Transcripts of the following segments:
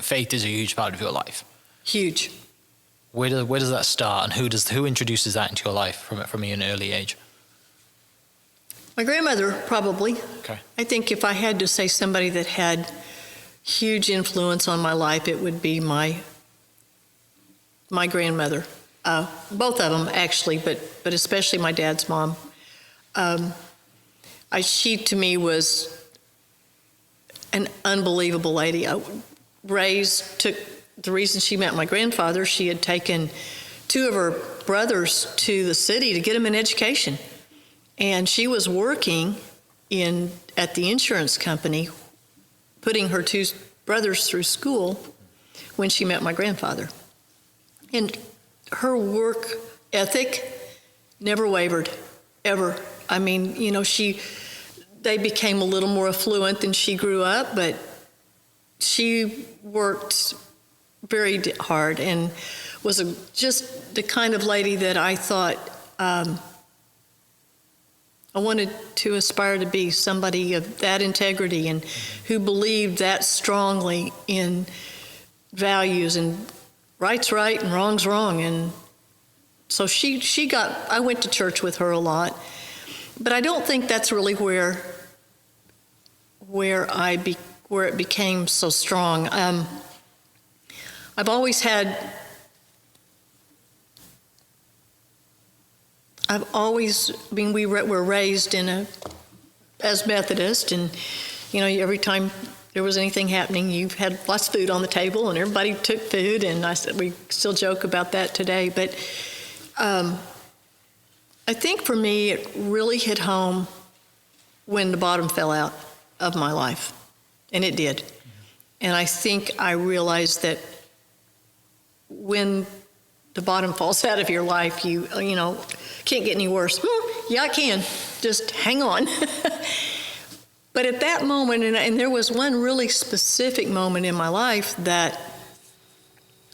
faith is a huge part of your life. Huge. Where does that start, and who introduces that into your life from an early age? My grandmother, probably. Okay. I think if I had to say somebody that had huge influence on my life, it would be my grandmother. Both of them, actually, but especially my dad's mom. She, to me, was an unbelievable lady. The reason she met my grandfather, she had taken two of her brothers to the city to get them an education. And she was working at the insurance company, putting her two brothers through school when she met my grandfather. And her work ethic never wavered, ever. I mean, they became a little more affluent than she grew up, but she worked very hard and was just the kind of lady that I thought I wanted to aspire to be, somebody of that integrity and who believed that strongly in values and right's right and wrong's wrong. And so I went to church with her a lot, but I don't think that's really where it became so strong. I've always we were raised as Methodist, and every time there was anything happening, you had lots of food on the table, and everybody took food, and we still joke about that today. But I think for me, it really hit home when the bottom fell out of my life, and it did. And I think I realized that when the bottom falls out of your life, you can't get any worse. Yeah, I can. Just hang on. But at that moment, and there was one really specific moment in my life that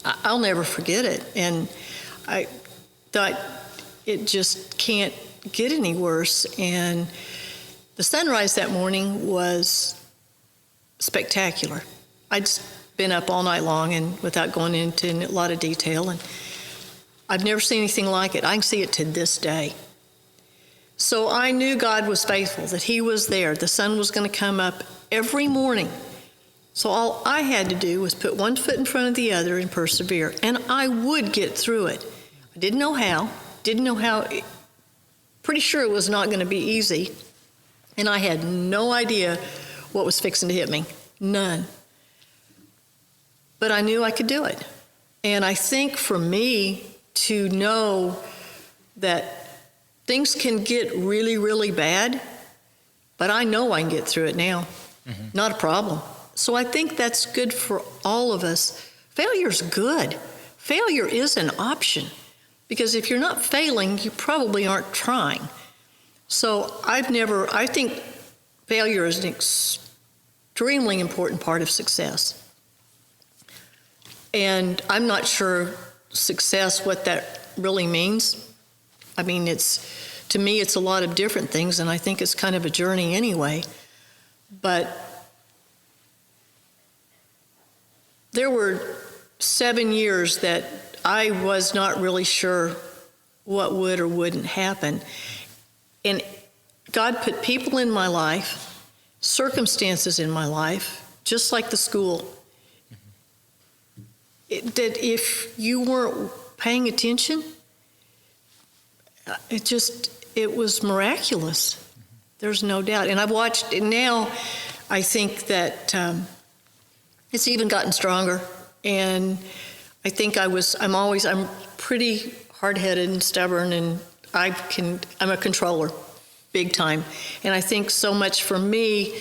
I'll never forget it. And I thought it just can't get any worse. And the sunrise that morning was spectacular. I'd been up all night long and without going into a lot of detail, and I've never seen anything like it. I can see it to this day. So I knew God was faithful, that He was there. The sun was going to come up every morning. So all I had to do was put one foot in front of the other and persevere, and I would get through it. I didn't know how. Pretty sure it was not going to be easy, and I had no idea what was fixing to hit me. None. But I knew I could do it. And I think for me to know that things can get really, really bad, but I know I can get through it now. Mm-hmm. Not a problem. So I think that's good for all of us. Failure's good. Failure is an option, because if you're not failing, you probably aren't trying. So I think failure is an extremely important part of success. And I'm not sure success, what that really means. I mean, to me, it's a lot of different things, and I think it's kind of a journey anyway. But there were 7 years that I was not really sure what would or wouldn't happen. And God put people in my life, circumstances in my life, just like the school, that if you weren't paying attention, it was miraculous. There's no doubt. And I've watched it now. I think that it's even gotten stronger. And I think I'm pretty hard-headed and stubborn, and I'm a controller, big time. And I think so much for me,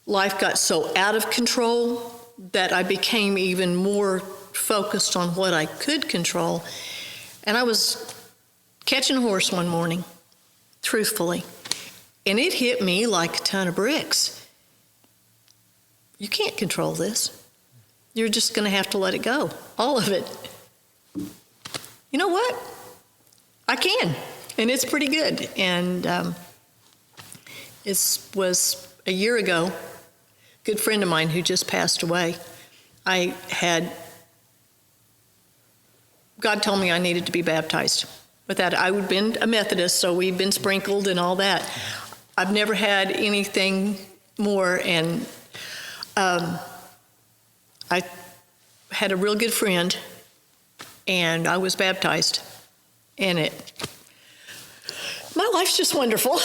life got so out of control that I became even more focused on what I could control. And I was catching a horse one morning, truthfully, and it hit me like a ton of bricks. You can't control this. You're just going to have to let it go, all of it. You know what? I can, and it's pretty good. And it was a year ago, a good friend of mine who just passed away, God told me I needed to be baptized. With that, I had been a Methodist, so we'd been sprinkled and all that. I've never had anything more, and I had a real good friend, and I was baptized, and my life's just wonderful.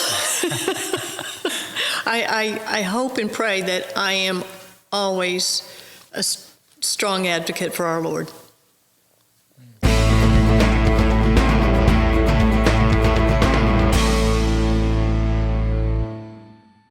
I hope and pray that I am always a strong advocate for our Lord.